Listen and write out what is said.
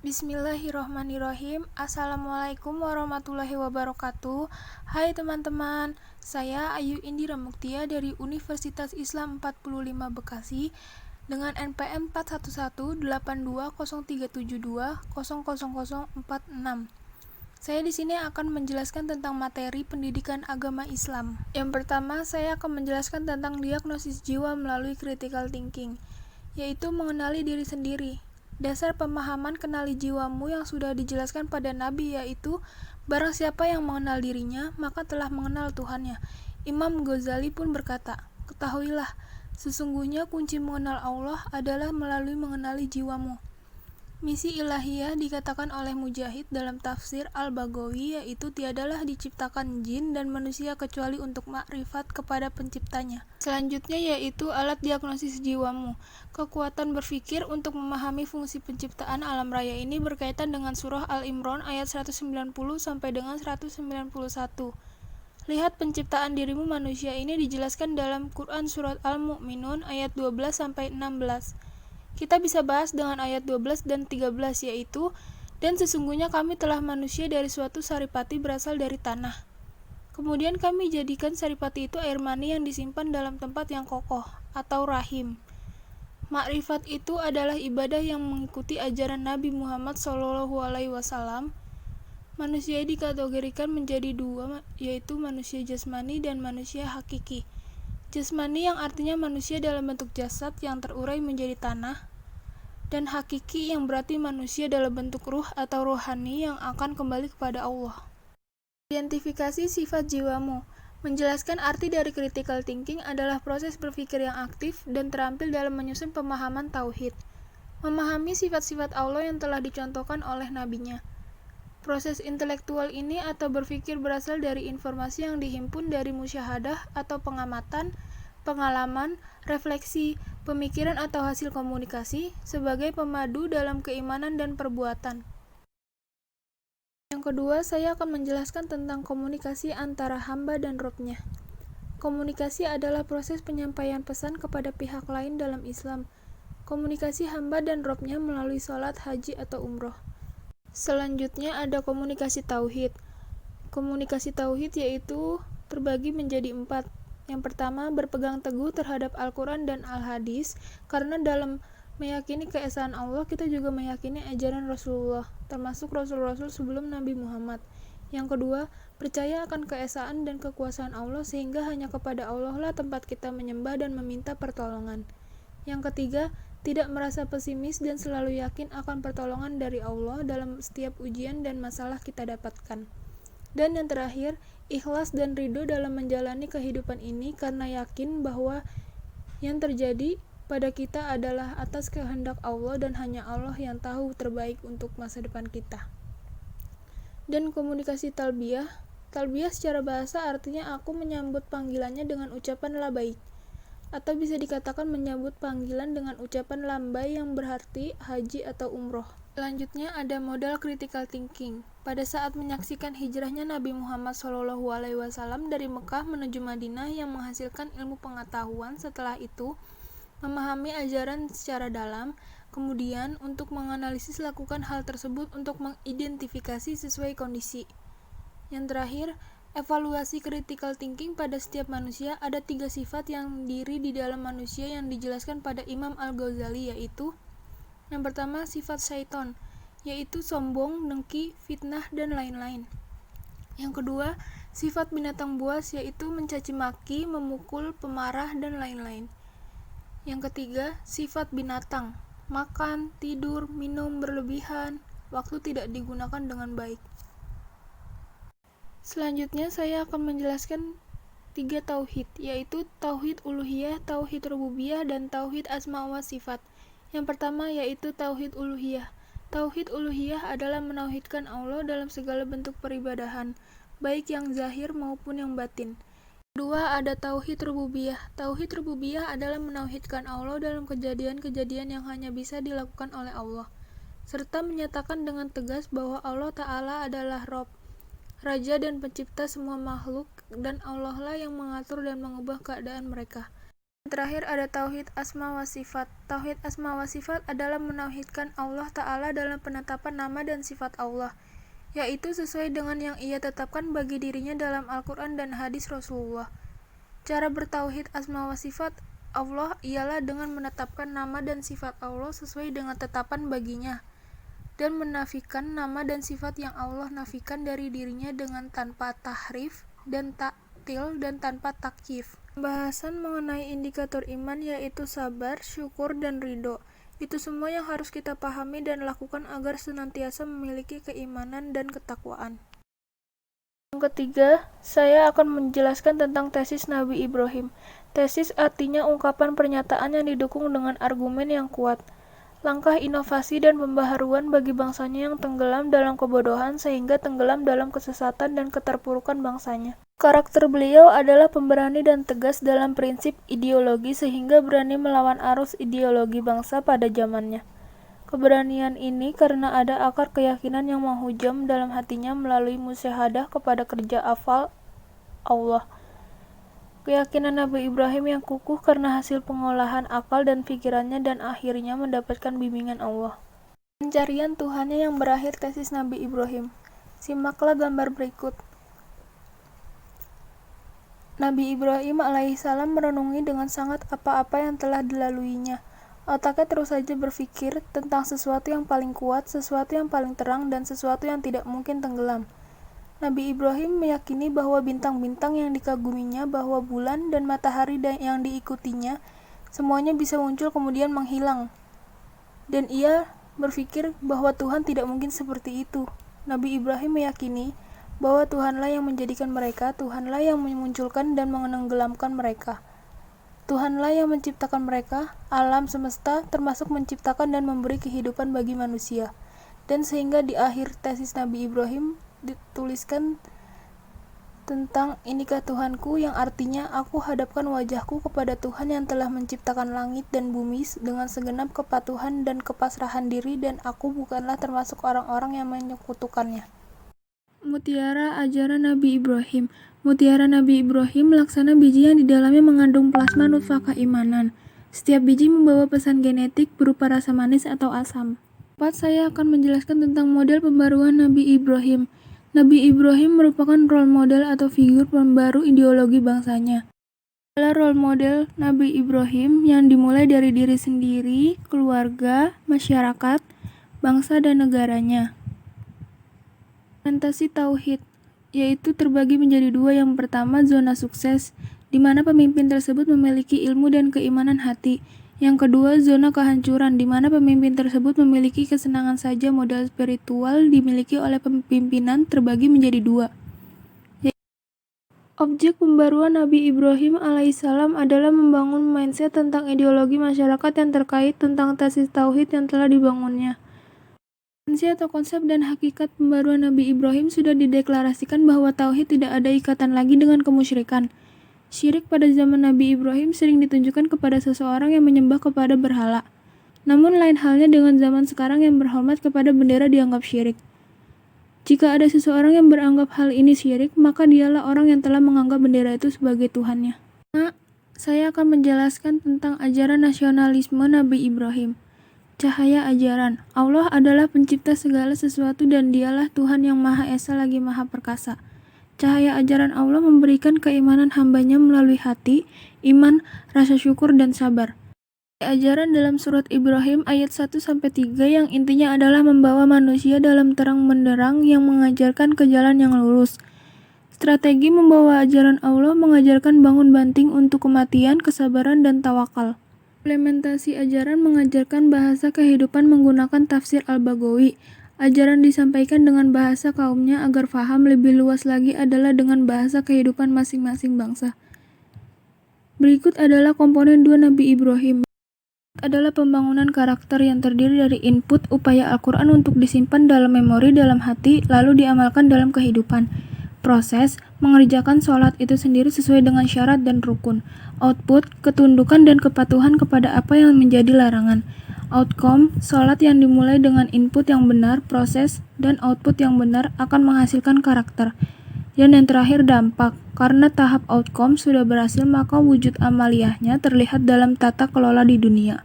Bismillahirrohmanirrohim. Assalamualaikum warahmatullahi wabarakatuh. Hai teman-teman, saya Ayu Indira Muktia dari Universitas Islam 45 Bekasi dengan NPM 411-82037200046. Saya di sini akan menjelaskan tentang materi pendidikan agama Islam. Yang pertama, saya akan menjelaskan tentang diagnosis jiwa melalui critical thinking, yaitu mengenali diri sendiri. Dasar pemahaman kenali jiwamu yang sudah dijelaskan pada Nabi, yaitu barang siapa yang mengenal dirinya, maka telah mengenal Tuhannya. Imam Ghazali pun berkata, ketahuilah, sesungguhnya kunci mengenal Allah adalah melalui mengenali jiwamu. Misi ilahiyah dikatakan oleh Mujahid dalam tafsir Al-Baghawi, yaitu tiadalah diciptakan jin dan manusia kecuali untuk makrifat kepada penciptanya. Selanjutnya yaitu alat diagnosis jiwamu. Kekuatan berpikir untuk memahami fungsi penciptaan alam raya ini berkaitan dengan surah Al-Imran ayat 190 sampai dengan 191. Lihat penciptaan dirimu manusia ini dijelaskan dalam Quran surat Al-Mu'minun ayat 12 sampai 16. Kita bisa bahas dengan ayat 12 dan 13, yaitu, dan sesungguhnya kami telah manusia dari suatu saripati berasal dari tanah. Kemudian kami jadikan saripati itu air mani yang disimpan dalam tempat yang kokoh, atau rahim. Makrifat itu adalah ibadah yang mengikuti ajaran Nabi Muhammad SAW. Manusia dikategorikan menjadi dua, yaitu manusia jasmani dan manusia hakiki. Jasmani yang artinya manusia dalam bentuk jasad yang terurai menjadi tanah, dan hakiki yang berarti manusia dalam bentuk ruh atau rohani yang akan kembali kepada Allah. Identifikasi sifat jiwamu. Menjelaskan arti dari critical thinking adalah proses berpikir yang aktif dan terampil dalam menyusun pemahaman tauhid. Memahami sifat-sifat Allah yang telah dicontohkan oleh nabinya. Proses intelektual ini atau berpikir berasal dari informasi yang dihimpun dari musyahadah atau pengamatan, pengalaman, refleksi, pemikiran atau hasil komunikasi sebagai pemadu dalam keimanan dan perbuatan. Yang kedua, saya akan menjelaskan tentang komunikasi antara hamba dan Rabb-nya. Komunikasi adalah proses penyampaian pesan kepada pihak lain dalam Islam. Komunikasi hamba dan Rabb-nya melalui sholat, haji, atau umroh. Selanjutnya ada komunikasi tauhid. Komunikasi tauhid yaitu terbagi menjadi 4. Yang pertama, berpegang teguh terhadap Al-Quran dan Al-Hadis, karena dalam meyakini keesaan Allah, kita juga meyakini ajaran Rasulullah, termasuk Rasul-Rasul sebelum Nabi Muhammad. Yang kedua, percaya akan keesaan dan kekuasaan Allah, sehingga hanya kepada Allah lah tempat kita menyembah dan meminta pertolongan. Yang ketiga, tidak merasa pesimis dan selalu yakin akan pertolongan dari Allah dalam setiap ujian dan masalah kita dapatkan. Dan yang terakhir, ikhlas dan ridho dalam menjalani kehidupan ini karena yakin bahwa yang terjadi pada kita adalah atas kehendak Allah dan hanya Allah yang tahu terbaik untuk masa depan kita. Dan komunikasi talbiyah. Talbiyah secara bahasa artinya aku menyambut panggilannya dengan ucapan labaik, atau bisa dikatakan menyambut panggilan dengan ucapan lambai yang berarti haji atau umroh. Selanjutnya ada modal critical thinking. Pada saat menyaksikan hijrahnya Nabi Muhammad SAW dari Mekah menuju Madinah yang menghasilkan ilmu pengetahuan, setelah itu memahami ajaran secara dalam, kemudian untuk menganalisis lakukan hal tersebut untuk mengidentifikasi sesuai kondisi. Yang terakhir, evaluasi critical thinking pada setiap manusia. Ada 3 sifat yang diri di dalam manusia yang dijelaskan pada Imam Al-Ghazali, yaitu yang pertama, sifat syaiton, yaitu sombong, dengki, fitnah, dan lain-lain. Yang kedua, sifat binatang buas, yaitu mencaci maki, memukul, pemarah, dan lain-lain. Yang ketiga, sifat binatang, makan, tidur, minum berlebihan, waktu tidak digunakan dengan baik. Selanjutnya saya akan menjelaskan 3 tauhid, yaitu tauhid uluhiyah, tauhid rububiyah, dan tauhid asma wa sifat. Yang pertama yaitu tauhid uluhiyah. Tauhid uluhiyah adalah menauhidkan Allah dalam segala bentuk peribadahan, baik yang zahir maupun yang batin. Kedua ada tauhid rububiyah. Tauhid rububiyah adalah menauhidkan Allah dalam kejadian-kejadian yang hanya bisa dilakukan oleh Allah, serta menyatakan dengan tegas bahwa Allah Ta'ala adalah Rabb, Raja dan pencipta semua makhluk, dan Allah lah yang mengatur dan mengubah keadaan mereka. Terakhir ada tauhid asma wa sifat. Tauhid asma wa sifat adalah menauhidkan Allah Ta'ala dalam penetapan nama dan sifat Allah, yaitu sesuai dengan yang Ia tetapkan bagi dirinya dalam Al-Quran dan hadis Rasulullah. Cara bertauhid asma wa sifat Allah ialah dengan menetapkan nama dan sifat Allah sesuai dengan tetapan baginya, dan menafikan nama dan sifat yang Allah nafikan dari dirinya dengan tanpa tahrif dan taktil dan tanpa takyif. Pembahasan mengenai indikator iman yaitu sabar, syukur, dan ridho. Itu semua yang harus kita pahami dan lakukan agar senantiasa memiliki keimanan dan ketakwaan. Yang ketiga, saya akan menjelaskan tentang tesis Nabi Ibrahim. Tesis artinya ungkapan pernyataan yang didukung dengan argumen yang kuat. Langkah inovasi dan pembaharuan bagi bangsanya yang tenggelam dalam kebodohan sehingga tenggelam dalam kesesatan dan keterpurukan bangsanya. Karakter beliau adalah pemberani dan tegas dalam prinsip ideologi sehingga berani melawan arus ideologi bangsa pada zamannya. Keberanian ini karena ada akar keyakinan yang menghujam dalam hatinya melalui musyahadah kepada kerja afal Allah. Keyakinan Nabi Ibrahim yang kukuh karena hasil pengolahan akal dan pikirannya dan akhirnya mendapatkan bimbingan Allah. Pencarian Tuhannya yang berakhir tesis Nabi Ibrahim. Simaklah gambar berikut. Nabi Ibrahim alaihissalam merenungi dengan sangat apa-apa yang telah dilaluinya. Otaknya terus saja berpikir tentang sesuatu yang paling kuat, sesuatu yang paling terang, dan sesuatu yang tidak mungkin tenggelam. Nabi Ibrahim meyakini bahwa bintang-bintang yang dikaguminya, bahwa bulan dan matahari yang diikutinya, semuanya bisa muncul kemudian menghilang. Dan ia berpikir bahwa Tuhan tidak mungkin seperti itu. Nabi Ibrahim meyakini bahwa Tuhanlah yang menjadikan mereka, Tuhanlah yang memunculkan dan menenggelamkan mereka. Tuhanlah yang menciptakan mereka, alam semesta, termasuk menciptakan dan memberi kehidupan bagi manusia. Dan sehingga di akhir tesis Nabi Ibrahim dituliskan tentang inikah Tuhanku, yang artinya aku hadapkan wajahku kepada Tuhan yang telah menciptakan langit dan bumi dengan segenap kepatuhan dan kepasrahan diri, dan aku bukanlah termasuk orang-orang yang menyekutukannya. Mutiara ajaran Nabi Ibrahim. Mutiara Nabi Ibrahim laksana biji yang di dalamnya mengandung plasma nutfah keimanan. Setiap biji membawa pesan genetik berupa rasa manis atau asam. 4. Saya akan menjelaskan tentang model pembaruan Nabi Ibrahim. Nabi Ibrahim merupakan role model atau figur pembaru ideologi bangsanya. Adalah role model Nabi Ibrahim yang dimulai dari diri sendiri, keluarga, masyarakat, bangsa, dan negaranya. Implementasi tauhid, yaitu terbagi menjadi dua. Yang pertama, zona sukses, di mana pemimpin tersebut memiliki ilmu dan keimanan hati. Yang kedua, zona kehancuran, di mana pemimpin tersebut memiliki kesenangan saja. Modal spiritual dimiliki oleh pemimpinan terbagi menjadi dua. Objek pembaruan Nabi Ibrahim alaihissalam adalah membangun mindset tentang ideologi masyarakat yang terkait tentang tesis tauhid yang telah dibangunnya. Atau konsep dan hakikat pembaruan Nabi Ibrahim sudah dideklarasikan bahwa tauhid tidak ada ikatan lagi dengan kemusyrikan. Syirik pada zaman Nabi Ibrahim sering ditunjukkan kepada seseorang yang menyembah kepada berhala. Namun lain halnya dengan zaman sekarang yang berhormat kepada bendera dianggap syirik. Jika ada seseorang yang beranggap hal ini syirik, maka dialah orang yang telah menganggap bendera itu sebagai Tuhannya. Saya akan menjelaskan tentang ajaran nasionalisme Nabi Ibrahim. Cahaya ajaran. Allah adalah pencipta segala sesuatu dan dialah Tuhan yang Maha Esa lagi Maha Perkasa. Cahaya ajaran Allah memberikan keimanan hambanya melalui hati, iman, rasa syukur, dan sabar. Ajaran dalam surat Ibrahim ayat 1-3 yang intinya adalah membawa manusia dalam terang benderang yang mengajarkan ke jalan yang lurus. Strategi membawa ajaran Allah mengajarkan bangun banting untuk kematian, kesabaran, dan tawakal. Implementasi ajaran mengajarkan bahasa kehidupan menggunakan tafsir Al-Baghawi. Ajaran disampaikan dengan bahasa kaumnya agar faham lebih luas lagi adalah dengan bahasa kehidupan masing-masing bangsa. Berikut adalah komponen 2 Nabi Ibrahim. Adalah pembangunan karakter yang terdiri dari input upaya Al-Quran untuk disimpan dalam memori dalam hati lalu diamalkan dalam kehidupan. Proses, mengerjakan sholat itu sendiri sesuai dengan syarat dan rukun. Output, ketundukan dan kepatuhan kepada apa yang menjadi larangan. Outcome, sholat yang dimulai dengan input yang benar, proses, dan output yang benar akan menghasilkan karakter. Dan yang terakhir dampak. Karena tahap outcome sudah berhasil, maka wujud amaliyahnya terlihat dalam tata kelola di dunia.